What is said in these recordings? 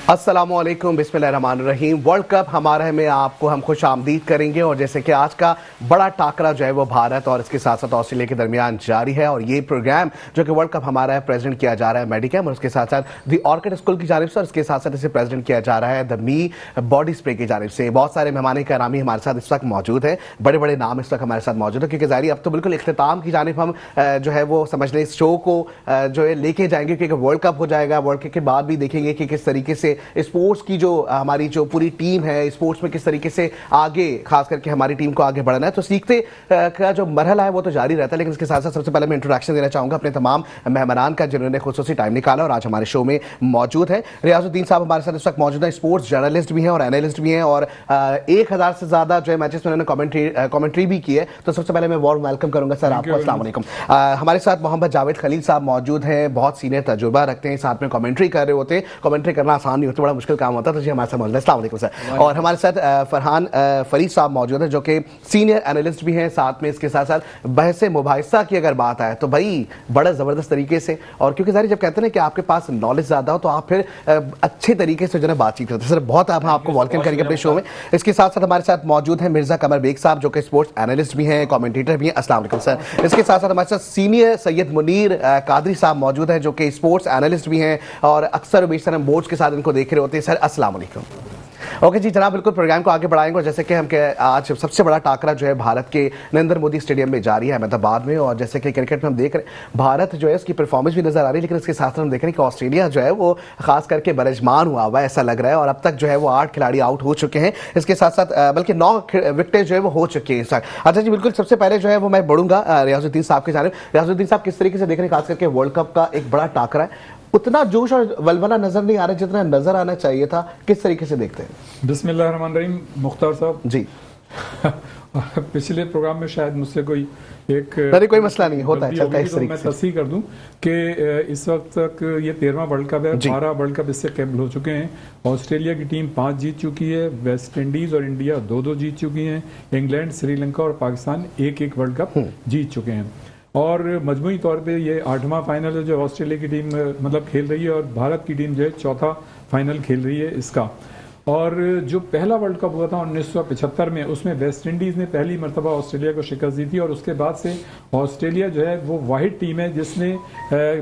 अस्सलामुअलैकुम, बिस्मिल्लाहिर्रहमानिर्रहीम। World cup हमारा है में आपको हम खुश आमदीद करेंगे। और जैसे कि आज का बड़ा टाकरा जो है वो भारत और इसके साथ साथ ऑस्ट्रेलिया के दरमियान जारी है। और ये प्रोग्राम जो कि वर्ल्ड कप हमारा है प्रेजेंट किया जा रहा है मेडिकैम और उसके साथ साथ दी ऑर्किड स्कूल की जानिब से, और इसके साथ साथ इसे प्रेजेंट किया जा रहा है द मी बॉडी स्प्रे की जानिब से। बहुत सारे मेहमान करामी हमारे साथ इस वक्त मौजूद हैं, बड़े बड़े नाम इस वक्त हमारे साथ मौजूद है, क्योंकि जारी अब तो बिल्कुल इख्तिताम की जानिब हम जो है वो समझ लें इस शो को जो है लेके जाएंगे, क्योंकि वर्ल्ड कप हो जाएगा। वर्ल्ड कप के बाद भी देखेंगे कि किस तरीके से स्पोर्ट्स की जो हमारी जो पूरी टीम है स्पोर्ट्स में किस तरीके से आगे, खास करके हमारी टीम को आगे बढ़ना है। तो सीखते का जो मरहला है वो तो जारी रहता है, लेकिन इसके साथ साथ सबसे पहले मैं इंट्रोडक्शन देना चाहूंगा अपने तमाम मेहमान का जिन्होंने खुसूसी टाइम निकाला और आज हमारे शो में मौजूद है। रियाजुद्दीन साहब हमारे साथ इस वक्त मौजूद है, स्पोर्ट्स जर्नलिस्ट भी हैं और एनालिस्ट भी हैं, और 1000 से ज्यादा जो है मैचेस में उन्होंने कमेंट्री भी की है। तो सबसे पहले मैं वार्म वेलकम करूंगा सर आपको। अस्सलाम वालेकुम। हमारे साथ मोहम्मद जावेद खलील साहब मौजूद हैं, बहुत सीनियर तजुर्बा रखते हैं, साथ में कमेंट्री कर रहे होते हैं। कमेंट्री करना आसान नहीं होता, बड़ा मुश्किल काम होता है, तो जी हमारे साथ मौजूद है। अस्सलाम वालेकुम सर। और हमारे साथ फरहान फरीद साहब मौजूद है जो कि सीनियर एनालिस्ट भी हैं, साथ में इसके साथ साथ बहस मुबाहिसा की अगर बात आए तो भाई बड़ा जबरदस्त तरीके से, और क्योंकि सारी जब कहते हैं ना कि आपके पास नॉलेज ज्यादा हो तो आप फिर अच्छे तरीके से जो है बातचीत करते हैं। सर बहुत हम आपको वेलकम करेंगे अपने शो में। इसके साथ साथ हमारे साथ मौजूद है मिर्जा कमर बेग साहब जो कि स्पोर्ट्स एनालिस्ट भी हैं, कमेंटेटर भी हैं। अस्सलाम वालेकुम सर। इसके साथ साथ हमारे साथ सीनियर सैयद मुनीर कादरी साहब मौजूद हैं जो कि स्पोर्ट्स एनालिस्ट भी हैं और अक्सर बेशतर हम बोर्ड्स के साथ इनको देख रहे होते हैं। सर अस्सलाम वालेकुम। ओके जी जनाब, बिल्कुल प्रोग्राम को आगे बढ़ाएंगे। और जैसे कि हम आज सबसे बड़ा टाकरा जो है भारत के नरेंद्र मोदी स्टेडियम में जारी है अहमदाबाद में, और जैसे कि क्रिकेट में हम देख रहे हैं भारत जो है उसकी परफॉर्मेंस भी नजर आ रही है, लेकिन इसके साथ साथ हम देख रहे हैं कि ऑस्ट्रेलिया जो है वो खास करके बरजमान हुआ है ऐसा लग रहा है, और अब तक जो है वो 8 खिलाड़ी आउट हो चुके हैं। इसके साथ साथ बल्कि 9 विकेटें जो है वो हो चुकी है। अच्छा जी, बिल्कुल सबसे पहले जो है वो मैं बढ़ूंगा रियाजुद्दीन साहब के जानिब। रियाजुद्दीन साहब किस तरीके से देख रहे हैं, खास करके वर्ल्ड कप का एक बड़ा टाकरा है, उतना जोश और वलवला नजर नहीं आ रहा जितना नजर आना चाहिए था, किस तरीके से देखते हैं? बिस्मिल्लाहिर्रहमानिर्रहीम। मुख्तार साहब जी पिछले प्रोग्राम में शायद मुझसे कोई कोई मसला नहीं होता है, चलता है इस तरीके से। मैं तस्दीक कर दूं कि इस वक्त तक ये 13वां वर्ल्ड कप है, 12 वर्ल्ड कप इससे कैबल हो चुके हैं। ऑस्ट्रेलिया की टीम 5 जीत चुकी है, वेस्ट इंडीज और इंडिया 2-2 जीत चुकी हैं, इंग्लैंड, श्रीलंका और पाकिस्तान 1-1 वर्ल्ड कप जीत चुके हैं। और मजमूई तौर पे ये 8वां फाइनल है जो ऑस्ट्रेलिया की टीम मतलब खेल रही है, और भारत की टीम जो है 4था फाइनल खेल रही है इसका। और जो पहला वर्ल्ड कप हुआ था 1975 में, उसमें वेस्ट इंडीज ने पहली मरतबा ऑस्ट्रेलिया को शिकस्त दी थी, और उसके बाद से ऑस्ट्रेलिया जो है वो वाहिद टीम है जिसने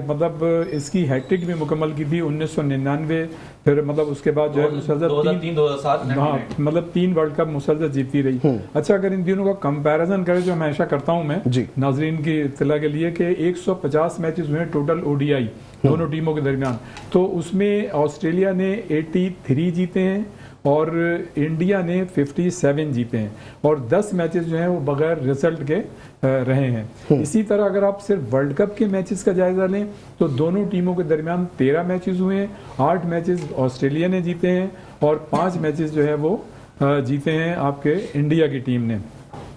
मतलब इसकी हैट्रिक भी मुकम्मल की थी 1999, फिर मतलब उसके बाद जो है मुसलसल 2007 हाँ मतलब 3 वर्ल्ड कप मुसलसल जीतती रही। अच्छा, अगर इन तीनों का कंपैरिजन करें जो हमेशा करता हूं मैं नाजरीन की इत्तला के लिए कि 150 मैचेस हुए टोटल ओडीआई दोनों टीमों के दरमियान, तो उसमें ऑस्ट्रेलिया ने 83 जीते हैं और इंडिया ने 57 जीते हैं, और 10 मैचेस जो हैं वो बगैर रिजल्ट के रहे हैं। इसी तरह अगर आप सिर्फ वर्ल्ड कप के मैचेस का जायजा लें तो दोनों टीमों के दरमियान 13 मैचेस हुए हैं, 8 मैचेस ऑस्ट्रेलिया ने जीते हैं और 5 मैचेस जो है वो जीते हैं आपके इंडिया की टीम ने।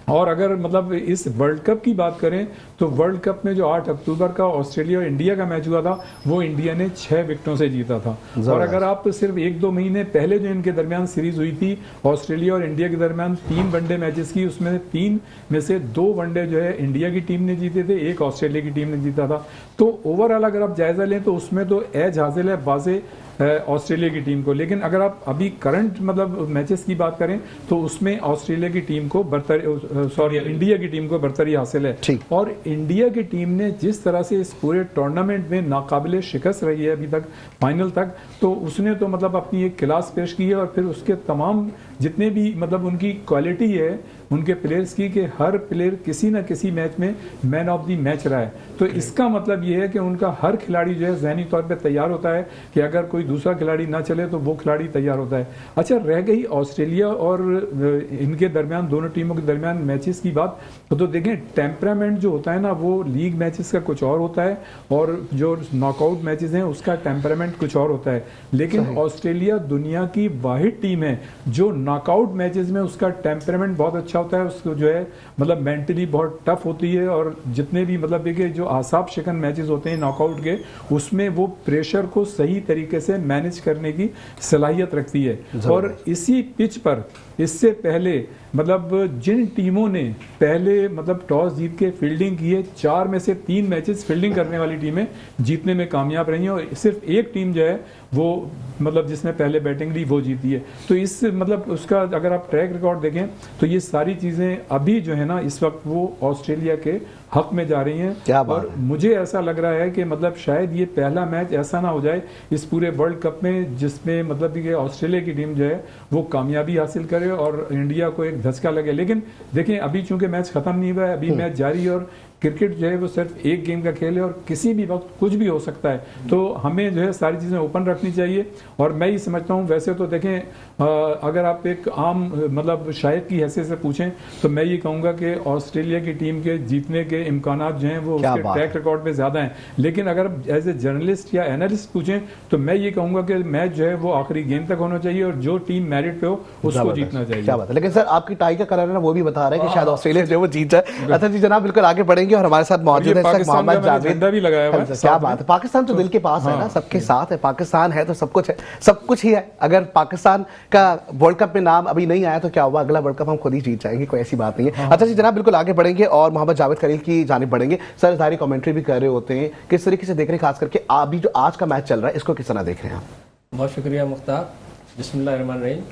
और अगर मतलब इस वर्ल्ड कप की बात करें तो वर्ल्ड कप में जो 8 अक्टूबर का ऑस्ट्रेलिया और इंडिया का मैच हुआ था वो इंडिया ने 6 विकेटों से जीता था। और अगर आप सिर्फ 1-2 महीने पहले जो इनके दरमियान सीरीज हुई थी ऑस्ट्रेलिया और इंडिया के दरमियान 3 वनडे मैचेस की, उसमें 3 में से 2 वनडे जो है इंडिया की टीम ने जीते थे, 1 ऑस्ट्रेलिया की टीम ने जीता था। तो ओवरऑल अगर आप जायजा लें तो उसमें तो एज हासिल है बाजे ऑस्ट्रेलिया की टीम को, लेकिन अगर आप अभी करंट मतलब मैचेस की बात करें तो उसमें ऑस्ट्रेलिया की टीम को इंडिया की टीम को बरतरी हासिल है। और इंडिया की टीम ने जिस तरह से इस पूरे टूर्नामेंट में नाकाबिले शिकस्त रही है अभी तक फाइनल तक, तो उसने तो मतलब अपनी एक क्लास पेश की है, और फिर उसके तमाम जितने भी मतलब उनकी क्वालिटी है उनके प्लेयर्स की, कि हर प्लेयर किसी ना किसी मैच में मैन ऑफ द मैच रहा है। तो इसका मतलब ये है कि उनका हर खिलाड़ी जो है ज़हनी तौर पे तैयार होता है कि अगर कोई दूसरा खिलाड़ी ना चले तो वो खिलाड़ी तैयार होता है। अच्छा, रह गई ऑस्ट्रेलिया और इनके दरमियान दोनों टीमों के दरमियान मैचेस की बात, तो देखें टेम्परामेंट जो होता है ना वो लीग मैचेस का कुछ और होता है, और जो नॉकआउट मैचेस हैं उसका टेम्परामेंट कुछ और होता है। लेकिन ऑस्ट्रेलिया दुनिया की वाहिद टीम है जो नॉकआउट मैचेस में उसका टेम्परामेंट बहुत अच्छा होता है, उसको जो है मतलब मेंटली बहुत टफ होती है, और जितने भी मतलब देखिए जो आसाब शिकन मैचेस होते हैं नॉकआउट के, उसमें वो प्रेशर को सही तरीके से मैनेज करने की सलाहियत रखती है। और इसी पिच पर इससे पहले मतलब जिन टीमों ने पहले मतलब टॉस जीत के फील्डिंग की है, 4 में से 3 मैचेस फील्डिंग करने वाली टीमें जीतने में कामयाब रही हैं, और सिर्फ एक टीम जो है वो मतलब जिसने पहले बैटिंग ली वो जीती है। तो इस मतलब उसका अगर आप ट्रैक रिकॉर्ड देखें तो ये सारी चीज़ें अभी जो है ना इस वक्त वो ऑस्ट्रेलिया के हक में जा रही हैं। क्या बात और मुझे ऐसा लग रहा है कि मतलब शायद ये पहला मैच ऐसा ना हो जाए इस पूरे वर्ल्ड कप में जिसमें मतलब कि ऑस्ट्रेलिया की टीम जो है वो कामयाबी हासिल करे और इंडिया को एक धचका लगे। लेकिन देखें अभी चूंकि मैच खत्म नहीं हुआ है, अभी मैच जारी है और क्रिकेट जो है वो सिर्फ एक गेम का खेल है और किसी भी वक्त कुछ भी हो सकता है। तो हमें जो है सारी चीज़ें ओपन रखनी चाहिए। और मैं ये समझता हूँ वैसे तो देखें अगर आप एक आम मतलब शायद की हैसियत से पूछें तो मैं ये कहूँगा कि ऑस्ट्रेलिया की टीम के जीतने के इम्कानात जो हैं वो उसके ट्रैक रिकॉर्ड पे ज़्यादा हैं। लेकिन अगर एज ए जर्नलिस्ट या एनालिस्ट पूछें तो मैं ये कहूँगा कि मैच जो है वो आखिरी गेम तक होना चाहिए और जो टीम मेरिट पे हो उसको जीतना चाहिए। क्या बात है। लेकिन सर आपकी टाई का कलर है ना वो भी बता रहा है कि शायद ऑस्ट्रेलिया जो वो जीत जाए। अच्छा जी जनाब बिल्कुल आगे बढ़ेंगे और हमारे साथ मौजूद है मोहम्मद जावेद भी लगाया हुआ है। क्या बात है। पाकिस्तान तो दिल के पास है ना, सबके साथ है। पाकिस्तान है तो सब कुछ है, सब कुछ ही है। अगर पाकिस्तान का वर्ल्ड कप में नाम अभी नहीं आया तो क्या हुआ, अगला वर्ल्ड कप हम खुद ही जीत जाएंगे, कोई ऐसी बात नहीं है। अच्छा जी जनाब बिल्कुल आगे बढ़ेंगे और मोहम्मद जावेद खलील की जानिब बढ़ेंगे। सर सारी कमेंट्री भी कर रहे होते हैं, किस तरीके से देख रहे हैं, खास करके अभी जो आज का मैच चल रहा है इसको किस तरह देख रहे हैं आप? बहुत शुक्रिया मुख्तार। बिस्मिल्लाहिर्रहमानिर्रहीम।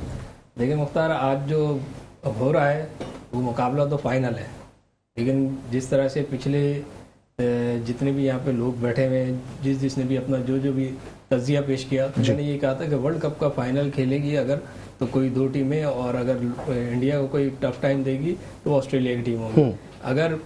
देखिए मुख्तार आज जो हो रहा है वो मुकाबला तो फाइनल है, लेकिन जिस तरह से पिछले जितने भी यहाँ पे लोग बैठे हुए हैं जिसने भी अपना जो भी तजिया पेश किया तो मैंने ये कहा था कि वर्ल्ड कप का फाइनल खेलेगी अगर तो कोई दो टीमें, और अगर इंडिया को कोई टफ टाइम देगी तो ऑस्ट्रेलिया की टीम होगी। अगर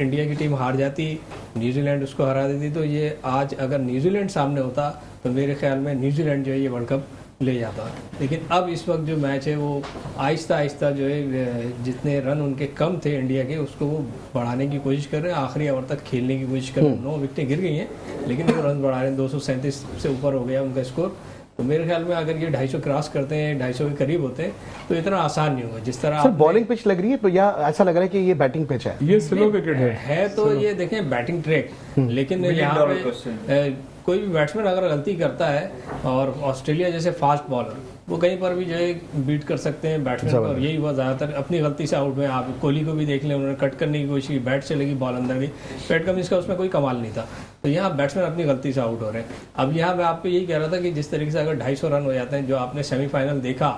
इंडिया की टीम हार जाती, न्यूजीलैंड उसको हरा देती, तो ये आज अगर न्यूजीलैंड सामने होता तो मेरे ख्याल में न्यूजीलैंड जो है ये वर्ल्ड कप ले जाता। लेकिन अब इस वक्त जो मैच है वो आहिस्ता आहिस्ता जो है जितने रन उनके कम थे इंडिया के उसको वो बढ़ाने की कोशिश कर रहे हैं, आखिरी ओवर तक खेलने की कोशिश कर रहे हैं। 9 विकेटें गिर गई हैं लेकिन वो रन बढ़ा रहे हैं, 237 से ऊपर हो गया उनका स्कोर। तो मेरे ख्याल में अगर ये 250 क्रॉस करते हैं, 250 के करीब होते हैं तो इतना आसान नहीं होगा जिस तरह बॉलिंग पिच लग रही है तो या ऐसा लग रहा है कि ये बैटिंग पिच है? ये स्लो विकेट है तो ये देखें बैटिंग ट्रैक, लेकिन यहाँ पे कोई भी बैट्समैन अगर गलती करता है और ऑस्ट्रेलिया जैसे फास्ट बॉलर वो कहीं पर भी जो है बीट कर सकते हैं बैट्समैन को, और यही हुआ ज़्यादातर अपनी गलती से आउट में। आप कोहली को भी देख लें, उन्होंने कट करने की कोशिश की, बैट से लगी, बॉल अंदर गई, पैट कमिंस का उसमें कोई कमाल नहीं था। तो यहाँ बैट्समैन अपनी गलती से आउट हो रहे हैं। अब यहाँ मैं आपको यही कह रहा था कि जिस तरीके से अगर 250 रन हो जाते हैं जो आपने सेमीफाइनल देखा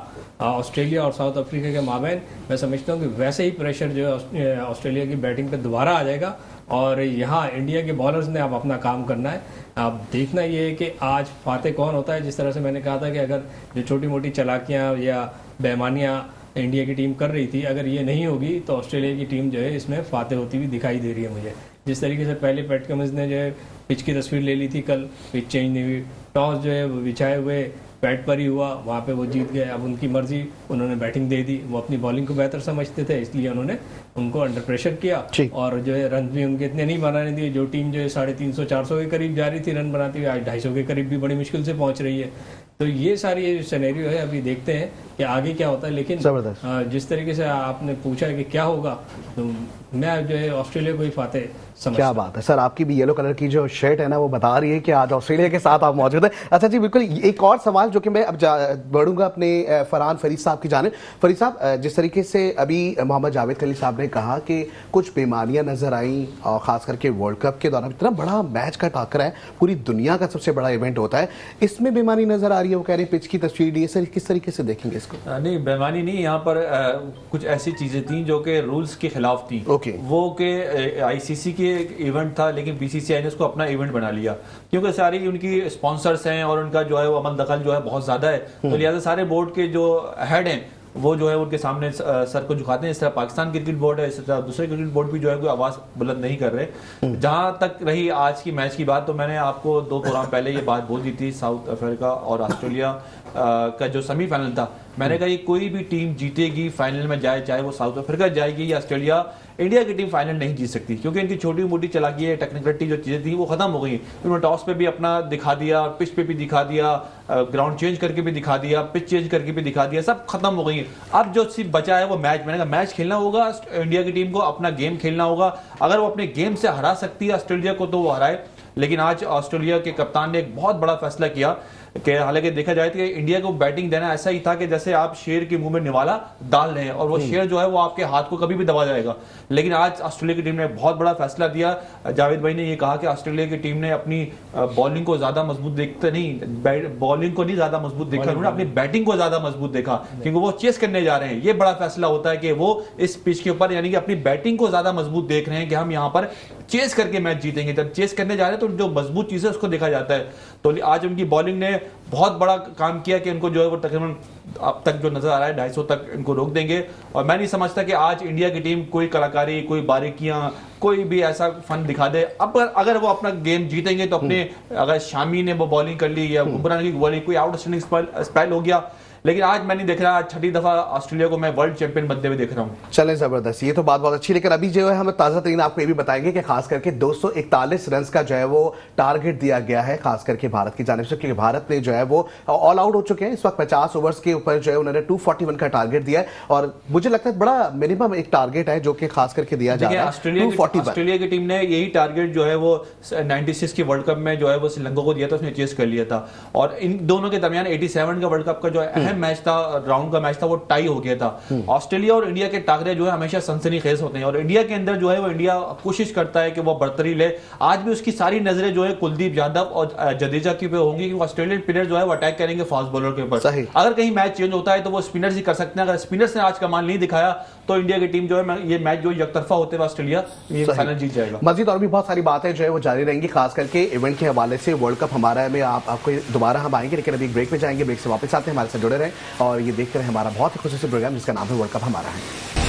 ऑस्ट्रेलिया और साउथ अफ्रीका के माबैन, मैं समझता हूँ कि वैसे ही प्रेशर जो है ऑस्ट्रेलिया की बैटिंग पे दोबारा आ जाएगा और यहाँ इंडिया के बॉलर्स ने अब अपना काम करना है। अब देखना ये है कि आज फाते कौन होता है। जिस तरह से मैंने कहा था कि अगर जो छोटी मोटी चालाकियाँ या बेईमानियाँ इंडिया की टीम कर रही थी, अगर ये नहीं होगी तो ऑस्ट्रेलिया की टीम जो है इसमें फाते होती हुई दिखाई दे रही है मुझे। जिस तरीके से पहले पैट कमिंस ने जो है पिच की तस्वीर ले ली थी, कल पिच चेंज नहीं हुई, टॉस जो है वो बिछाए हुए बैट पर ही हुआ, वहाँ पे वो जीत गए। अब उनकी मर्जी, उन्होंने बैटिंग दे दी, वो अपनी बॉलिंग को बेहतर समझते थे इसलिए उन्होंने उनको अंडर प्रेशर किया और जो है रन भी उनके इतने नहीं बनाने दिए। जो टीम जो है 350-400 के करीब जा रही थी रन बनाती हुई, आज 250 के करीब भी बड़ी मुश्किल से पहुंच रही है। तो ये सारी सिनेरियो है, अभी देखते हैं कि आगे क्या होता है। लेकिन जिस तरीके से आपने पूछा है कि क्या होगा, तो मैं जो है ऑस्ट्रेलिया को ही फाते समझता। क्या बात है सर, आपकी भी येलो कलर की जो शर्ट है ना वो बता रही है कि आज ऑस्ट्रेलिया के साथ आप मौजूद हैं। अच्छा जी बिल्कुल, एक और सवाल जो कि मैं अब बढ़ूंगा अपने फरहान फरीद साहब की जानिब। फरीद साहब, जिस तरीके से अभी मोहम्मद जावेद खलील साहब ने कहा कि कुछ बीमारियां नजर आई और खास करके वर्ल्ड कप के दौरान इतना बड़ा मैच का टाकरा है, पूरी दुनिया का सबसे बड़ा इवेंट होता है, इसमें बीमारी नजर आ रही है। वो कह रहे हैं पिच की तस्वीर दी है, सर किस तरीके से देखेंगे इसको? नहीं बेईमानी नहीं, यहाँ पर कुछ ऐसी चीजें थी जो कि रूल्स के खिलाफ थी। वो के आईसीसी के एक इवेंट था लेकिन बीसीसीआई ने उसको अपना इवेंट बना लिया क्योंकि सारी उनकी स्पॉन्सर्स हैं और उनका जो है वो अमल दखल जो है बहुत ज्यादा है। तो लिहाजा सारे बोर्ड के जो हेड हैं वो जो है उनके सामने सर को झुकाते हैं। इस तरह पाकिस्तान क्रिकेट बोर्ड है, इस तरह दूसरे क्रिकेट बोर्ड भी जो है कोई आवाज बुलंद नहीं कर रहे। जहां तक रही आज की मैच की बात, तो मैंने आपको 2 प्रोग्राम पहले ये बात बोल दी थी, साउथ अफ्रीका और ऑस्ट्रेलिया का जो सेमीफाइनल था, मैंने कहा ये कोई भी टीम जीतेगी फाइनल में जाए, चाहे वो साउथ अफ्रीका जाएगी या ऑस्ट्रेलिया, इंडिया की टीम फाइनल नहीं जीत सकती क्योंकि इनकी छोटी मोटी चलाकी है, टेक्निकलिटी जो चीजें थी वो खत्म हो गई। उन्होंने टॉस पे भी अपना दिखा दिया, पिच पे भी दिखा दिया, ग्राउंड चेंज करके भी दिखा दिया, पिच चेंज करके भी दिखा दिया, सब खत्म हो गई। अब जो सिर्फ बचा है वो मैच। मैंने कहा मैच खेलना होगा, इंडिया की टीम को अपना गेम खेलना होगा। अगर वो अपने गेम से हरा सकती है ऑस्ट्रेलिया को तो वो हराए। लेकिन आज ऑस्ट्रेलिया के कप्तान ने एक बहुत बड़ा फैसला किया। कि हालांकि देखा जाए तो इंडिया को बैटिंग देना ऐसा ही था कि जैसे आप शेर के मुंह में निवाला डाल रहे हैं और वो शेर जो है वो आपके हाथ को कभी भी दबा जाएगा। लेकिन आज ऑस्ट्रेलिया की टीम ने बहुत बड़ा फैसला दिया। जावेद भाई ने ये कहा कि ऑस्ट्रेलिया की टीम ने अपनी बॉलिंग को ज्यादा मजबूत देखते नहीं, बॉलिंग को नहीं ज्यादा मजबूत देखा, उन्होंने अपनी बैटिंग को ज्यादा मजबूत देखा, क्योंकि वो चेस करने जा रहे हैं। ये बड़ा फैसला होता है कि वो इस पिच के ऊपर यानी कि अपनी बैटिंग को ज्यादा मजबूत देख रहे हैं कि हम यहाँ पर चेस करके मैच जीतेंगे। जब चेस करने जा रहे हैं तो जो मजबूत चीज है उसको देखा जाता है। तो आज उनकी बॉलिंग ने बहुत बड़ा काम किया कि उनको जो है वो तकरीबन अब तक जो नजर आ रहा है 250 तक इनको रोक देंगे। और मैं नहीं समझता कि आज इंडिया की टीम कोई कलाकारी, कोई बारीकियां, कोई भी ऐसा फन दिखा दे। अब अगर वो अपना गेम जीतेंगे तो अपने अगर शामी ने वो बॉलिंग कर ली या बुमराह की बॉलिंग कोई आउटस्टैंडिंग स्पेल हो गया, लेकिन आज मैं नहीं देख रहा। आज छठी दफा ऑस्ट्रेलिया को मैं वर्ल्ड चैंपियन बनते हुए देख रहा हूं। चलें, जबरदस्त, ये तो बात बहुत अच्छी। लेकिन अभी जो है हम ताजा तरीन आपको ये भी बताएंगे कि खास करके 241 रन का जो है वो टारगेट दिया गया है खास करके भारत की जानिब से, क्योंकि भारत ने जो है वो ऑल आउट हो चुके हैं इस वक्त। 50 ओवर्स के ऊपर जो है उन्होंने 241 का टारगेट दिया है और मुझे लगता है बड़ा मिनिमम एक टारगेट है जो कि खास करके दिया जा रहा है। ऑस्ट्रेलिया की टीम ने यही टारगेट जो है वो 96 की वर्ल्ड कप में जो है वो श्रीलंका को दिया था, उसने चेस कर लिया था। और इन दोनों के दरमियान 87 का वर्ल्ड कप का जो अहम मैच था, राउंड का मैच था, वो टाई हो गया था। ऑस्ट्रेलिया और इंडिया के टाकरे जो है हमेशा सनसनीखेज होते हैं और इंडिया के अंदर जो है वो इंडिया कोशिश करता है कि वो बढ़तरी ले। आज भी उसकी सारी नजरें जो है कुलदीप यादव और जडेजा की पे होंगी कि ऑस्ट्रेलियन प्लेयर जो है वो अटैक करेंगे फास्ट बॉलर के ऊपर। अगर कहीं मैच चेंज होता है तो वो स्पिनर्स ही कर सकते हैं। अगर स्पिनर्स ने आज कमाल नहीं दिखाया तो इंडिया की टीम जो है ये मैच जो एकतरफा होते हुए ऑस्ट्रेलिया ये फाइनल जीत जाएगा। मजीद और भी बहुत सारी बातें जो है वो जारी रहेंगी, खास करके इवेंट के हवाले से। वर्ल्ड कप हमारा है में आपको दोबारा हम आएंगे, लेकिन अभी ब्रेक में जाएंगे। ब्रेक से वापस आते हैं, हमारे साथ जुड़े रहें और ये देखते रहे हमारा बहुत ही खुशी प्रोग्राम जिसका नाम है वर्ल्ड कप हमारा है।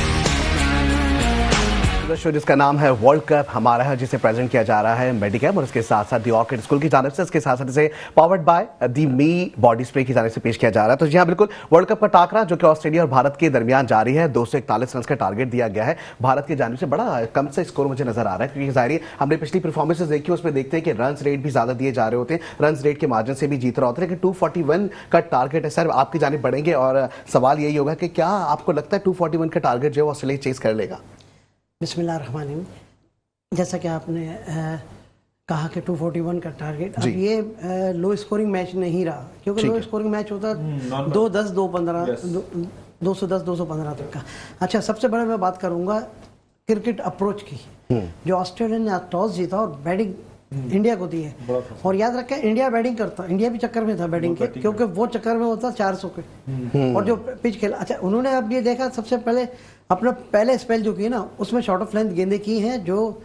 शो जिसका नाम है वर्ल्ड कप हमारा है, जिसे प्रेजेंट किया जा रहा है मेडिकेम और इसके साथ साथ दी ऑर्किड स्कूल की जानिब से, इसके साथ साथ इसे powered by the me body spray की जानिब से पेश किया जा रहा है। तो जी हाँ, बिल्कुल वर्ल्ड कप का टाकरा जो कि ऑस्ट्रेलिया और भारत के दरमियान जारी है। 241 रन का टारगेट दिया गया है भारत की जानिब से। बड़ा कम से स्कोर मुझे नजर आ रहा है, क्योंकि जाहिर हमने पिछली परफॉर्मेंसेस देखी, उसमें देखते हैं कि रन रेट भी ज्यादा दिए जा रहे होते हैं, रन रेट के मार्जिन से भी जीत रहा होता है। लेकिन 241 का टारगेट है सर, आपकी जानिब बढ़ेंगे और सवाल यही होगा कि क्या आपको लगता है 241 का टारगेट जो है ऑस्ट्रेलिया चेस कर लेगा? बिस्मिल्लाहिर्रहमानिर्रहीम। जैसा कि आपने कहा कि 241 का टारगेट, अब ये लो स्कोरिंग मैच नहीं रहा, क्योंकि लो स्कोरिंग मैच होता 2-10, 2-15, 210, 215 तक का। अच्छा, सबसे बड़ा मैं बात करूंगा क्रिकेट अप्रोच की, जो ऑस्ट्रेलिया ने टॉस जीता और बैटिंग इंडिया को दी है। और याद रखें, इंडिया बैटिंग करता, इंडिया भी चक्कर में था बैटिंग के, क्योंकि वो चक्कर में होता 400 के और जो पिच खेला। अच्छा, उन्होंने अब ये देखा, सबसे पहले अपना पहले स्पेल जो की ना उसमें शॉर्ट ऑफ लेंथ गेंदे की हैं, जो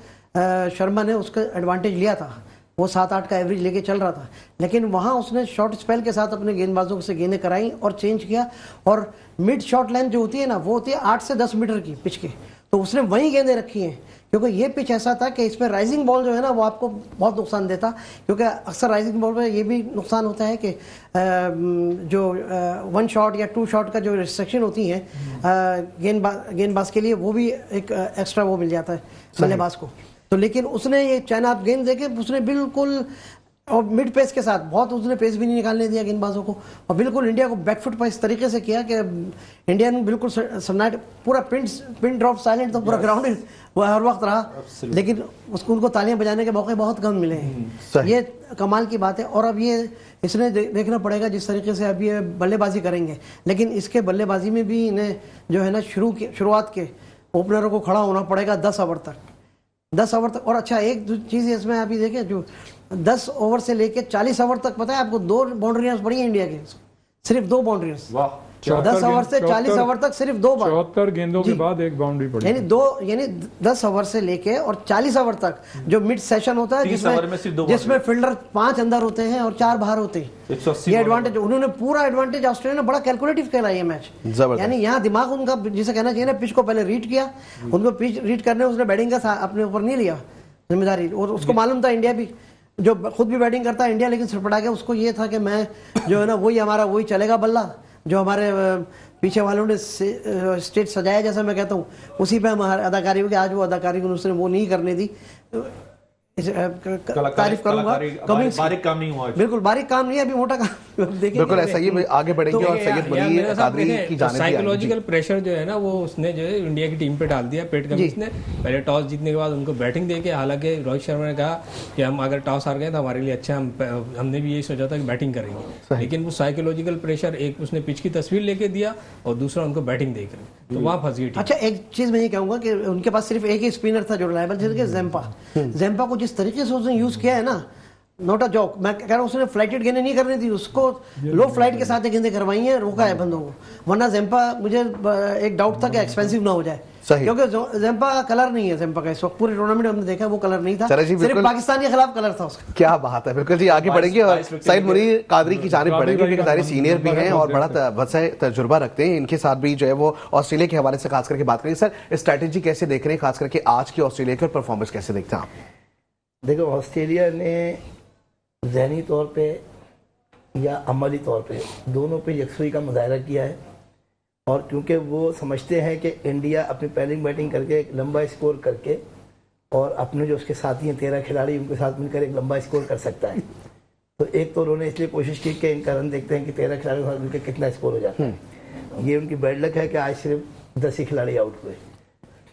शर्मा ने उसका एडवांटेज लिया था। वो 7-8 का एवरेज लेके चल रहा था, लेकिन वहाँ उसने शॉर्ट स्पेल के साथ अपने गेंदबाजों से गेंदें कराई और चेंज किया। और मिड शॉर्ट लेंथ जो होती है ना, वो होती है 8 से 10 मीटर की पिच के, तो उसने वहीं गेंदें रखी हैं। क्योंकि ये पिच ऐसा था कि इसमें राइजिंग बॉल जो है ना वो आपको बहुत नुकसान देता, क्योंकि अक्सर राइजिंग बॉल में ये भी नुकसान होता है कि जो 1 शॉट या 2 शॉट का जो रिस्ट्रिक्शन होती है गेंदबाज के लिए, वो भी एक एक्स्ट्रा वो मिल जाता है बल्लेबाज को। तो लेकिन उसने ये चाइना आप गेंद देखे, उसने बिल्कुल और मिड पेस के साथ बहुत, उसने पेस भी नहीं निकालने दिया गेंदबाजों को, और बिल्कुल इंडिया को बैकफुट पर इस तरीके से किया कि इंडिया ने बिल्कुल सन्नाट, पूरा पिन ड्रॉप साइलेंट, तो पूरा ग्राउंड वो हर वक्त रहा। लेकिन उसको उनको तालियां बजाने के मौके बहुत कम मिले हैं। ये कमाल की बात है। और अब ये इसने देखना पड़ेगा जिस तरीके से अब ये बल्लेबाजी करेंगे, लेकिन इसके बल्लेबाजी में भी इन्हें जो है ना शुरुआत के ओपनरों को खड़ा होना पड़ेगा 10 ओवर तक, 10 ओवर तक। और अच्छा, एक चीज़ इसमें अभी देखें, जो 10 ओवर से लेके 40 ओवर तक, पता है आपको 2 बाउंड्रीज पड़ी हैं इंडिया के, सिर्फ 2 बाउंड्रीज। 10 ओवर से 40 ओवर तक सिर्फ 2 बार, 74 गेंदों के बाद 1 बाउंड्री पड़ी, यानी 10 ओवर से लेके और 40 ओवर तक जो मिड सेशन होता है, जिसमें फील्डर 5 अंदर होते हैं और 4 बाहर होते हैं। ये एडवांटेज उन्होंने, पूरा एडवांटेज ऑस्ट्रेलिया ने बड़ा कैलकुलेटिव खेला ये मैच। यानी यहाँ दिमाग उनका, जिसे कहना चाहिए ना, पिच को पहले रीड किया, उनको पिच रीड करने उसने बैटिंग का अपने ऊपर नहीं लिया जिम्मेदारी। और उसको मालूम था, इंडिया भी जो खुद भी बैटिंग करता है इंडिया, लेकिन सिरपटा के उसको ये था कि मैं जो है ना वही हमारा वही चलेगा बल्ला, जो हमारे पीछे वालों ने स्टेज सजाया, जैसा मैं कहता हूँ, उसी पे हमारी अदाकारी होगी। आज वो अदाकारी उसने वो नहीं करने दी। तारीफ करूंगा। बारीक काम नहीं हुआ, बिल्कुल बारीक काम नहीं है, अभी मोटा काम देखेंगे। बिल्कुल ऐसा ही आगे बढ़ेंगे और सैयद मुनीर कादरी की जानिब साइकोलॉजिकल प्रेशर जो है ना वो उसने जो है इंडिया की टीम पे डाल दिया। पैट कमिंस ने पहले टॉस जीतने के बाद उनको बैटिंग देके, हालांकि रोहित शर्मा ने कहा कि हम अगर टॉस हार गए तो हमारे लिए अच्छा, हमने भी यही सोचा था कि बैटिंग करेंगे, लेकिन वो साइकोलॉजिकल प्रेशर, एक उसने पिच की तस्वीर लेके दिया और दूसरा उनको बैटिंग देकर, तो वहाँ फंस गई। अच्छा एक चीज मैं ये कहूंगा कि उनके पास सिर्फ एक ही स्पिनर था जो रिलायबल, जिसके ज़ेम्पा को जिस तरीके से उसने यूज किया है ना, नोट अ जोक। मैं कह रहा हूँ उसने फ्लाइटेड गेंदें नहीं करनी थी, उसको लो फ्लाइट के साथ गेंदें करवाई हैं, रोका है बंदों को। वरना ज़ेम्पा, मुझे एक डाउट था कि एक्सपेंसिव ना हो जाए, क्योंकि ज़ेम्पा का कलर नहीं है, ज़ेम्पा का इस वक्त पूरे टूर्नामेंट में हमने देखा वो कलर नहीं था, सिर्फ पाकिस्तान के खिलाफ कलर था उसका। क्या बात है, बिल्कुल जी आगे बढ़ेंगे और सैयद मुनीर कादरी की जानिब बढ़ेंगे, क्योंकि सारे सीनियर भी हैं और बड़ा वसा तजुर्बा रखते हैं। इनके साथ भी जो है वो ऑस्ट्रेलिया के हवाले से खास करके बात करेंगे। सर स्ट्रैटेजी कैसे देख रहे हैं, खास करके आज की ऑस्ट्रेलिया की, और परफॉर्मेंस कैसे देखते हैं आप? देखो ऑस्ट्रेलिया ने ज़हनी तौर पे या अमली तौर पे दोनों पे यकसुई का मुजाहरा किया है, और क्योंकि वो समझते हैं कि इंडिया अपनी पहली बैटिंग करके एक लंबा स्कोर करके और अपने जो उसके साथी हैं 13 खिलाड़ी, उनके साथ मिलकर एक लंबा स्कोर कर सकता है। तो एक तो उन्होंने इसलिए कोशिश की कि इनका रन देखते हैं कि 13 खिलाड़ियों के साथ मिलकर कितना स्कोर हो जाता है। ये उनकी बैड लक है कि आज सिर्फ 10 ही खिलाड़ी आउट हुए।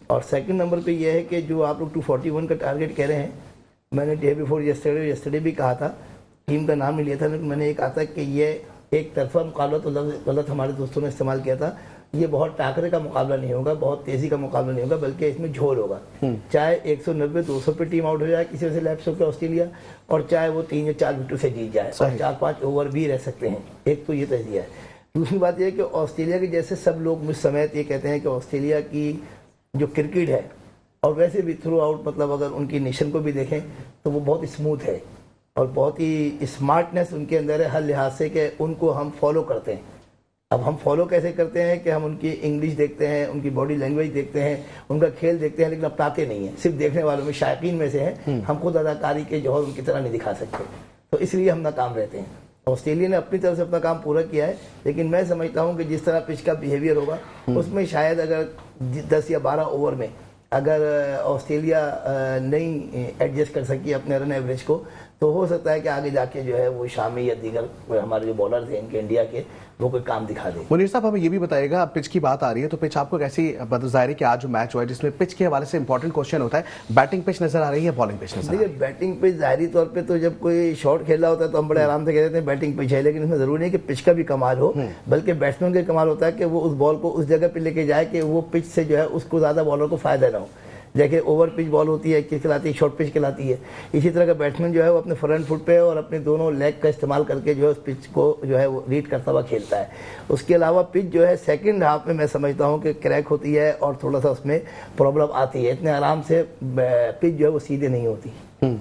और सेकंड नंबर पे ये है कि जो आप लोग 241 का टारगेट कह रहे हैं, मैंने डे बिफोर यस्टरडे भी कहा था, टीम का नाम नहीं लिया था, लेकिन मैंने ये कहा था कि ये एक तरफा मुकाबला, तो गलत हमारे दोस्तों ने इस्तेमाल किया था, ये बहुत टाकरे का मुकाबला नहीं होगा, बहुत तेजी का मुकाबला नहीं होगा, बल्कि इसमें झोल होगा। चाहे 190-200 पे टीम आउट हो जाए किसी से लैप्स होकर ऑस्ट्रेलिया, और चाहे वो 3 या 4 विकेट से जीत जाए, और 4-5 ओवर भी रह सकते हैं। एक तो ये तजिया है। दूसरी बात यह है कि ऑस्ट्रेलिया के जैसे सब लोग मुझ समय ये कहते हैं कि ऑस्ट्रेलिया की जो क्रिकेट है, और वैसे भी थ्रू आउट, मतलब अगर उनकी नेशन को भी देखें तो वो बहुत स्मूथ है और बहुत ही स्मार्टनेस उनके अंदर है हर लिहाज से, कि उनको हम फॉलो करते हैं। अब हम फॉलो कैसे करते हैं कि हम उनकी इंग्लिश देखते हैं, उनकी बॉडी लैंग्वेज देखते हैं, उनका खेल देखते हैं, लेकिन अपनाते नहीं हैं। सिर्फ देखने वालों में, शायकीन में से हैं। हम खुद अदाकारी के जौहर उनकी तरह नहीं दिखा सकते, तो इसलिए हम नाकाम रहते हैं। ऑस्ट्रेलिया ने अपनी तरफ से अपना काम पूरा किया है, लेकिन मैं समझता हूँ कि जिस तरह पिच का बिहेवियर होगा उसमें शायद अगर 10 या 12 ओवर में अगर ऑस्ट्रेलिया नहीं एडजस्ट कर सकी अपने रन एवरेज को, तो हो सकता है कि आगे जाके जो है वो शामी या दीगर हमारे जो बॉलर थे इनके इंडिया के, वो कोई काम दिखा दे। मुनीर साहब हमें ये भी बताइएगा, पिच की बात आ रही है तो पिच आपको कैसी, ज़ाहिर है कि आज जो मैच हुआ है जिसमें पिच के हवाले से इंपॉर्टेंट क्वेश्चन होता है, बैटिंग पिच नजर आ रही है, बॉलिंग पिच नजर? देखिए बैटिंग पिच ज़ाहिरी तौर पे तो जब कोई शॉट खेल रहा होता है तो हम बड़े आराम से कह देते हैं बैटिंग पिच है, लेकिन इसमें ज़रूरी नहीं कि पिच का भी कमाल हो, बल्कि बैट्समैन का कमाल होता है कि वो उस बॉल को उस जगह पर लेके जाए कि वो पिच से जो है उसको ज़्यादा बॉलर को फायदा ना हो। देखिए ओवर पिच बॉल होती है, किस कहलाती है, शॉर्ट पिच कहलाती है। इसी तरह का बैट्समैन जो है वो अपने फ्रंट फुट पे और अपने दोनों लेग का इस्तेमाल करके जो है उस पिच को जो है वो रीड करता हुआ खेलता है। उसके अलावा पिच जो है सेकंड हाफ में मैं समझता हूँ कि क्रैक होती है और थोड़ा सा उसमें प्रॉब्लम आती है, इतने आराम से पिच जो है वो सीधे नहीं होती।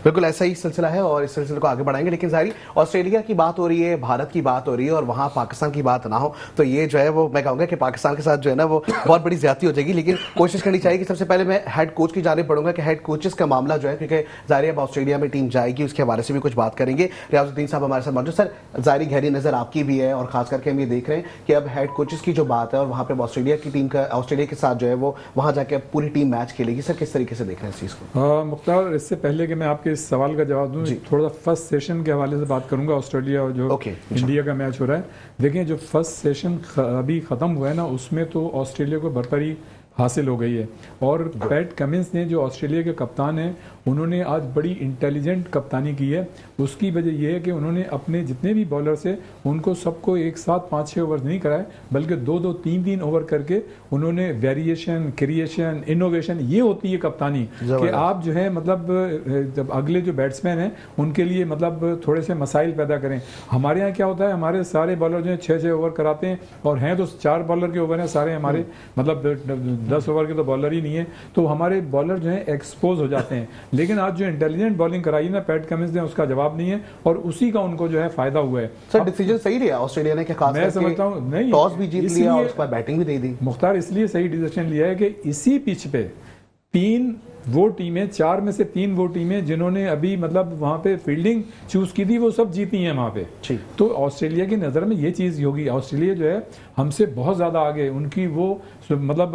बिल्कुल ऐसा ही सिलसिला है और इस सिलसिले को आगे बढ़ाएंगे, लेकिन जाहिर ऑस्ट्रेलिया की बात हो रही है, भारत की बात हो रही है और वहां पाकिस्तान की बात ना हो तो ये जो है वो मैं कहूंगा कि पाकिस्तान के साथ जो है ना वो बहुत बड़ी ज्यादती हो जाएगी। लेकिन कोशिश करनी चाहिए कि सबसे पहले मैं हेड कोच की जानिब बढ़ूंगा कि हेड कोचेस का मामला जो है, क्योंकि जाहिर अब ऑस्ट्रेलिया में टीम जाएगी, उसके हवाले से भी कुछ बात करेंगे। रियाजुद्दीन साहब हमारे साथ मौजूद। सर जाहिर गहरी नजर आपकी भी है और खास करके हम ये देख रहे हैं कि अब हेड कोचेस की जो बात है और वहां पर ऑस्ट्रेलिया की टीम का, ऑस्ट्रेलिया के साथ जो है वो वहां जाके पूरी टीम मैच खेलेगी। सर किस तरीके से देख रहे हैं इस चीज को? मुख्तार, इससे पहले कि मैं आपके इस सवाल का जवाब दूं, थोड़ा फर्स्ट सेशन के हवाले से बात करूंगा। ऑस्ट्रेलिया और जो इंडिया का मैच हो रहा है, देखिए जो फर्स्ट सेशन अभी खत्म हुआ है ना, उसमें तो ऑस्ट्रेलिया को बरतरी हासिल हो गई है। और पैट कमिंस ने जो ऑस्ट्रेलिया के कप्तान हैं, उन्होंने आज बड़ी इंटेलिजेंट कप्तानी की है। उसकी वजह यह है कि उन्होंने अपने जितने भी बॉलर्स हैं उनको सबको एक साथ 5-6 ओवर नहीं कराए, बल्कि 2-2, 3-3 ओवर करके उन्होंने वेरिएशन, क्रिएशन, इनोवेशन, ये होती है कप्तानी कि आप जो है मतलब जब अगले जो बैट्समैन हैं उनके लिए मतलब थोड़े से मसाइल पैदा करें। हमारे यहाँ क्या होता है, हमारे सारे बॉलर जो है 6-6 ओवर कराते हैं और हैं तो 4 बॉलर के ओवर हैं सारे हमारे, मतलब 10 ओवर के तो बॉलर ही नहीं है, तो हमारे बॉलर जो है एक्सपोज हो जाते हैं। लेकिन आज जो इंटेलिजेंट बॉलिंग कराई ना पैट कमिंस ने, उसका जवाब नहीं है और उसी का उनको जो है फायदा हुआ है। सर डिसीजन सही लिया ऑस्ट्रेलिया ने, खास मैं समझता हूं नहीं, टॉस भी जीत लिया और उस पर बैटिंग भी दे दी। मुख्तार इसलिए सही डिसीजन लिया है कि इसी पिच पे 3 वो टीमें, 4 में से 3 वो टीमें जिन्होंने अभी मतलब वहां पे फील्डिंग चूज की थी वो सब जीती हैं वहां पे। तो ऑस्ट्रेलिया की नज़र में ये चीज़ होगी, ऑस्ट्रेलिया जो है हमसे बहुत ज़्यादा आगे, उनकी वो मतलब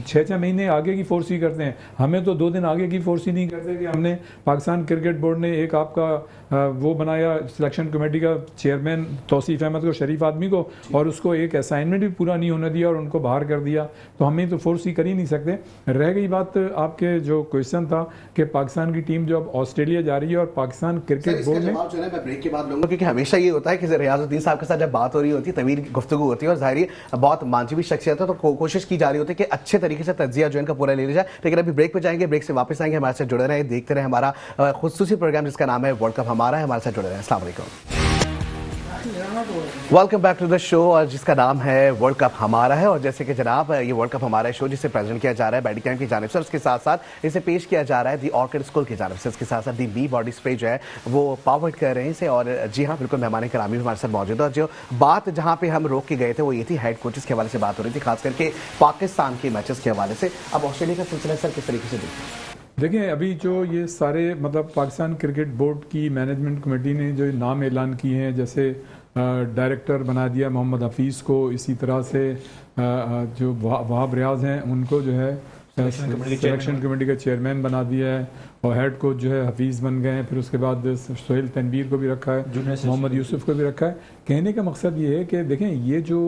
6-6 महीने आगे की फोर्स ही करते हैं, हमें तो 2 दिन आगे की फोर्स ही नहीं करते। कि हमने पाकिस्तान क्रिकेट बोर्ड ने एक आपका वो बनाया सिलेक्शन कमेटी का चेयरमैन तौसीफ अहमद को, शरीफ आदमी को, और उसको एक असाइनमेंट भी पूरा नहीं होने दिया और उनको बाहर कर दिया। तो हमें तो फोर्स ही कर ही नहीं सकते। रह गई बात आपके जो क्वेश्चन था कि पाकिस्तान की टीम जो अब ऑस्ट्रेलिया जा रही है और पाकिस्तान क्रिकेट बोर्ड ने, जो है मैं ब्रेक के बाद लूंगा, क्योंकि हमेशा ये होता है कि रियाजुद्दीन साहब के साथ जब बात हो रही होती है तवील गुफ्तगू होती है और जाहिर बहुत मानवी शख्सियत है, तो कोशिश की जा रही होती है कि अच्छे तरीके से तज्जिया जो इनका पूरा ले लिया जाए। लेकिन अभी ब्रेक पे जाएंगे, ब्रेक से वापस आएंगे, हमारे साथ जुड़े रहे, देखते रहे हमारा खुसूसी प्रोग्राम जिसका नाम है वर्ल्ड कप हमारा है। हमारे साथ जुड़े रहे। अस्सलाम वालेकुम, welcome back to the show, और जिसका नाम है वर्ल्ड कप हमारा है। और जैसे कि जनाब ये वर्ल्ड कप हमारा शो जिसे प्रेजेंट किया जा रहा है बैडी कैंप की जानिब से, उसके साथ साथ इसे पेश किया जा रहा है दी ऑर्किड स्कूल की जानिब से, इसके साथ साथ दी बी बॉडी स्प्रे जो है वो पावर्ड कर रहे हैं इसे। और जी हाँ, बिल्कुल मेहमान करामी भी हमारे साथ मौजूद है। और जो बात जहाँ पे हम रोक के गए थे वो ये थी हेड कोचेस के हवाले से बात हो रही थी, खास करके पाकिस्तान के मैचेस के हवाले से। अब ऑस्ट्रेलिया का सिलसिला सर किस तरीके से देखिए अभी जो ये सारे मतलब पाकिस्तान क्रिकेट बोर्ड की मैनेजमेंट कमेटी ने जो नाम ऐलान किए हैं, जैसे डायरेक्टर बना दिया मोहम्मद हफीज़ को, इसी तरह से जो वहाब रियाज हैं उनको जो है सिलेक्शन कमेटी का चेयरमैन बना दिया है, और हेड कोच जो है हफीज़ बन गए हैं। फिर उसके बाद सोहेल तनवीर को भी रखा है, मोहम्मद यूसुफ को भी रखा है। कहने का मकसद ये है कि देखें ये जो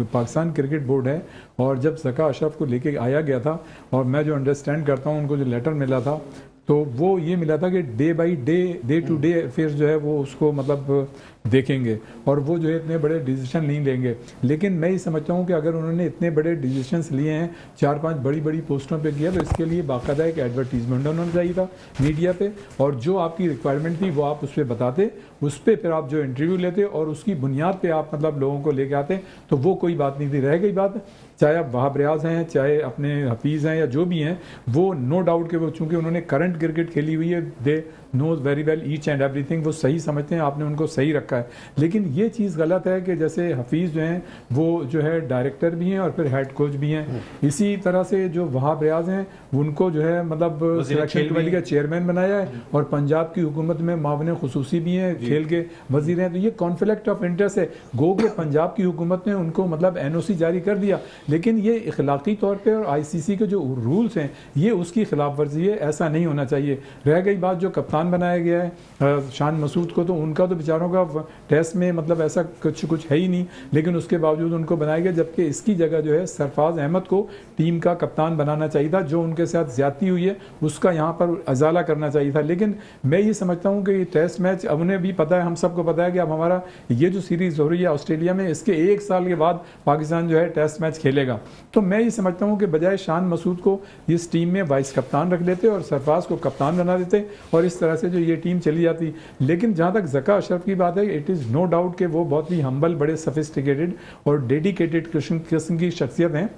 पाकिस्तान क्रिकेट बोर्ड है, और जब ज़का अशरफ को लेके आया गया था, और मैं जो अंडरस्टैंड करता हूँ उनको जो लेटर मिला था, तो वो ये मिला था कि day by day to day affairs जो है वो उसको मतलब देखेंगे, और वो जो है इतने बड़े डिसीजन नहीं लेंगे। लेकिन मैं ये समझता हूँ कि अगर उन्होंने इतने बड़े डिसीजंस लिए हैं, 4-5 बड़ी पोस्टों पे किया, तो इसके लिए बाकायदा एक एडवर्टीजमेंट होना चाहिए था मीडिया पे, और जो आपकी रिक्वायरमेंट थी वो आप उस पर बताते, उस पर फिर आप जो इंटरव्यू लेते और उसकी बुनियाद पे आप मतलब लोगों को लेके आते, तो वो कोई बात नहीं थी। रह गई बात, चाहे आप वहाब रियाज हैं, चाहे अपने हफीज़ हैं, या जो भी हैं, वो नो डाउट के वो चूँकि उन्होंने करंट क्रिकेट खेली हुई है, they knows very well each and everything, वो सही समझते हैं, आपने उनको सही रखा है। लेकिन ये चीज़ गलत है कि जैसे हफीज़ जो हैं वो जो है डायरेक्टर भी हैं और फिर हेड कोच भी हैं, इसी तरह से जो वहाब रियाज हैं उनको जो है मतलब सिलेक्शन कमेटी का चेयरमैन बनाया है, और पंजाब की हुकूमत में मावन खुसूसी भी हैं, खेल के वजीर हैं। तो ये कॉन्फ्लिक्ट ऑफ इंटरेस्ट है। गो के पंजाब की हुकूमत ने उनको मतलब NOC जारी कर दिया, लेकिन ये इखलाकी तौर पर और ICC के जो रूल्स हैं ये उसकी खिलाफ वर्जी है, ऐसा नहीं होना चाहिए। रह गई बात जो कप्तान बनाया गया है शान मसूद को, तो उनका तो बेचारों का टेस्ट में मतलब ऐसा कुछ है ही नहीं, लेकिन उसके बावजूद उनको बनाया गया, जबकि इसकी जगह जो है सरफराज अहमद को टीम का कप्तान बनाना चाहिए था। जो उनके साथ ज्यादती हुई है उसका यहाँ पर अजाला करना चाहिए था। लेकिन मैं ये समझता हूँ कि ये टेस्ट मैच, अब उन्हें भी पता है, हम सबको पता है कि अब हमारा ये जो सीरीज हो रही है ऑस्ट्रेलिया में, इसके 1 साल के बाद पाकिस्तान जो है टेस्ट मैच खेलेगा। तो मैं ये समझता हूँ कि बजाय शान मसूद को इस टीम में वाइस कप्तान रख लेते और सरफराज को कप्तान बना देते, और इस तरह से जो ये टीम चली जाती। लेकिन जहाँ तक ज़का अशरफ की बात है, इट इज़ नो डाउट कि वो बहुत ही हम्बल, बड़े सफिस्टिकेटेड और डेडिकेटेड किस्म की शख्सियत हैं,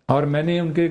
और मैंने उनके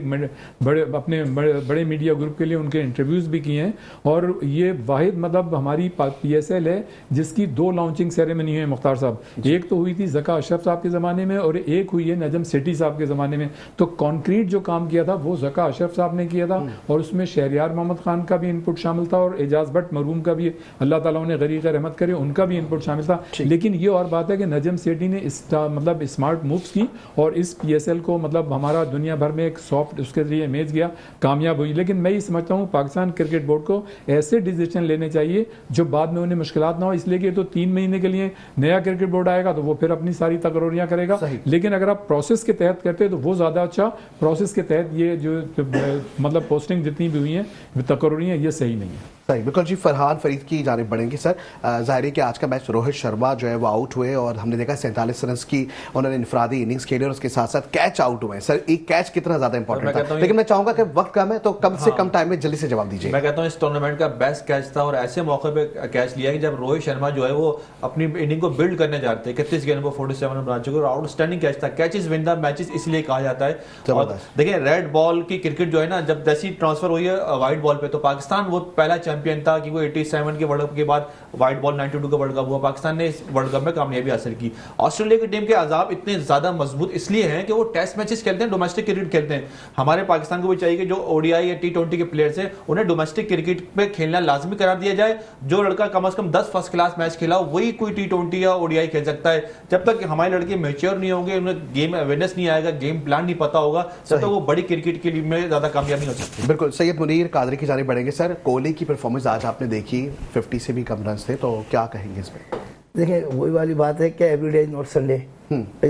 अपने बड़े मीडिया ग्रुप के लिए उनके इंटरव्यूज़ भी किए हैं। और ये वाहिद मतलब हमारी PSL है जिसकी 2 लॉन्चिंग सेरेमनी है मुख्तार साहब, एक तो हुई थी ज़का अशरफ साहब के ज़माने में और एक हुई है नजम सेठी साहब के ज़माने में। तो कॉन्क्रीट जो काम किया था वो ज़का अशरफ साहब ने किया था, और उसमें शहरियार मोहम्मद खान का भी इनपुट शामिल था, और एजाज भट्ट मरहूम का भी अल्लाह ताला उन्हें गरीक रहमत करे, उनका भी इनपुट शामिल था। लेकिन ये और बात है कि नजम सेठी ने मतलब स्मार्ट मूव्स की, और इस PSL को मतलब हमारा दुनिया भर में एक सॉफ्ट उसके लिए इमेज गया, कामयाब हुई। लेकिन मैं ये समझता हूँ पाकिस्तान क्रिकेट बोर्ड को ऐसे डिसीजन लेने चाहिए जो बाद में उन्हें मुश्किलात ना हो, इसलिए कि तो 3 महीने के लिए नया क्रिकेट बोर्ड आएगा तो वो फिर अपनी सारी तकरीरियां करेगा। लेकिन अगर आप प्रोसेस के तहत करते हैं तो वो ज्यादा अच्छा, प्रोसेस के तहत ये जो मतलब पोस्टिंग जितनी भी हुई है तकरीरियां, ये सही नहीं है। सही, बिल्कुल जी। फरहान फरीद की जानिब बढ़ेंगे सर। जाहिर है कि आज का मैच रोहित शर्मा जो है वो आउट हुए, और हमने देखा 47 रन की उन्होंने इनफरादी इनिंग्स खेली, और उसके साथ साथ कैच आउट हुए। सर एक कैच कितना ज्यादा इंपॉर्टेंट था, लेकिन मैं चाहूंगा कि वक्त कम है तो कम से कम टाइम में जल्दी से जवाब दीजिए। मैं कहता हूँ इस टूर्नामेंट का बेस्ट कैच था, और ऐसे मौके पे कैच लिया कि जब रोहित शर्मा जो है वो अपनी इनिंग को बिल्ड करने जा रहे थे, 31 गेंद पर 47 रन बना चुके, और आउटस्टैंडिंग कैच था। कैचेस विन द मैचेस इसलिए कहा जाता है। और देखिए रेड बॉल की क्रिकेट जो है ना, जब जैसी ट्रांसफर हुई है व्हाइट बॉल पे, तो पाकिस्तान वो पहला चैंपियन था, कि वो 87 के वर्ल्ड कप के बाद व्हाइट बॉल 92 का वर्ल्ड कप हुआ, पाकिस्तान ने इस वर्ल्ड कप में कामयाबी हासिल की। ऑस्ट्रेलिया की टीम के आजाब इतने ज्यादा मजबूत इसलिए हैं कि वो टेस्ट मैचेस खेलते हैं, डोमेस्टिक क्रिकेट खेलते हैं। हमारे पाकिस्तान को भी चाहिए कि जो ओडीआई या T20 के प्लेयर्स हैं उन्हें डोमेस्टिक क्रिकेट पे खेलना लाजमी करार दिया जाए। जो लड़का कम से कम 10 फर्स्ट क्लास मैच खेला वही कोई T20 या ओडीआई खेल सकता है। जब तक हमारे लड़के मैच्योर नहीं होंगे, उन्हें गेम अवेयरनेस नहीं आएगा, गेम प्लान नहीं पता होगा, तब तक वो बड़ी क्रिकेट के लिए में ज्यादा कामयाब नहीं हो सकती। बिल्कुल। सैयद मुनीर कादरी की जानिब बढ़ेंगे। सर, कोहली की परफॉर्मेंस आज आपने देखी, 50 से भी कम रन थे, तो क्या कहेंगे इस पे? देखिए, वही वाली बात है कि एवरीडे इज नॉट संडे।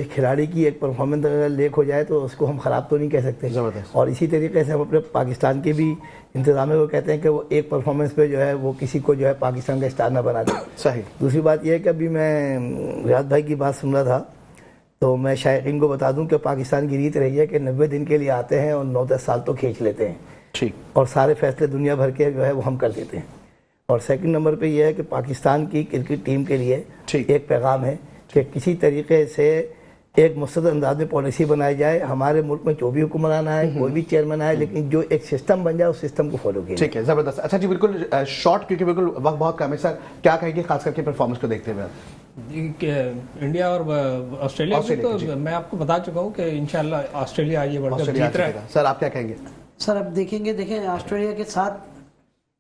खिलाड़ी की एक परफॉर्मेंस अगर लेक हो जाए तो उसको हम खराब तो नहीं कह सकते। जबरदस्त। और इसी तरीके से हम अपने पाकिस्तान के भी इंतजामिया को कहते हैं कि वो एक परफॉर्मेंस पे जो है वो किसी को जो है पाकिस्तान का स्टार ना बना दे। सही। दूसरी बात यह है कि अभी मैं रियाद भाई की बात सुन रहा था, तो मैं शायकीन को बता दूं कि पाकिस्तान की रीत रही है कि 90 दिन के लिए आते हैं और 9-10 साल तो खींच लेते हैं। ठीक। और सारे फैसले दुनिया भर के जो है वो हम कर देते हैं। और सेकंड नंबर पे ये है कि पाकिस्तान की क्रिकेट टीम के लिए एक पैगाम है कि किसी तरीके से एक मुस्तद अंदाज में पॉलिसी बनाई जाए। हमारे मुल्क में जो भी हुक्मरान आए, कोई भी चेयरमैन आए, लेकिन जो एक सिस्टम बन जाए उस सिस्टम को फॉलो किया। ठीक है, जबरदस्त। अच्छा जी, बिल्कुल शॉर्ट, क्योंकि बिल्कुल वक्त बहुत कम है। सर, क्या कहेंगे खास करके परफॉर्मेंस को देखते हुए? इंडिया और ऑस्ट्रेलिया तो मैं आपको बता चुका हूँ कि इंशाल्लाह ऑस्ट्रेलिया ये वर्ल्ड कप जीत रहा है। सर, आप क्या कहेंगे? सर, अब देखें ऑस्ट्रेलिया के 7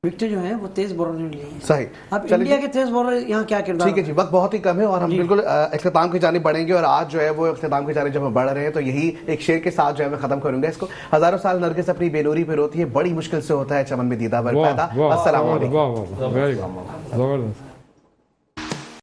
विकेट जो हैं वो तेज बॉलर ने लिए हैं। सही। अब इंडिया के तेज बॉलर यहाँ क्या किरदार? ठीक है जी, वक्त बहुत ही कम है और हम बिल्कुल इख्तिताम की जानिब बढ़ेंगे। और आज जो है वो इख्तिताम की जानिब जब हम बढ़ रहे हैं तो यही एक शेर के साथ जो है मैं खत्म करूंगा इसको। हजारों साल नरगिस अपनी बेनूरी पे रोती है, बड़ी मुश्किल से होता है चमन में दीदा बर पैदा। अस्सलाम वालेकुम। वाह वाह, जबरदस्त।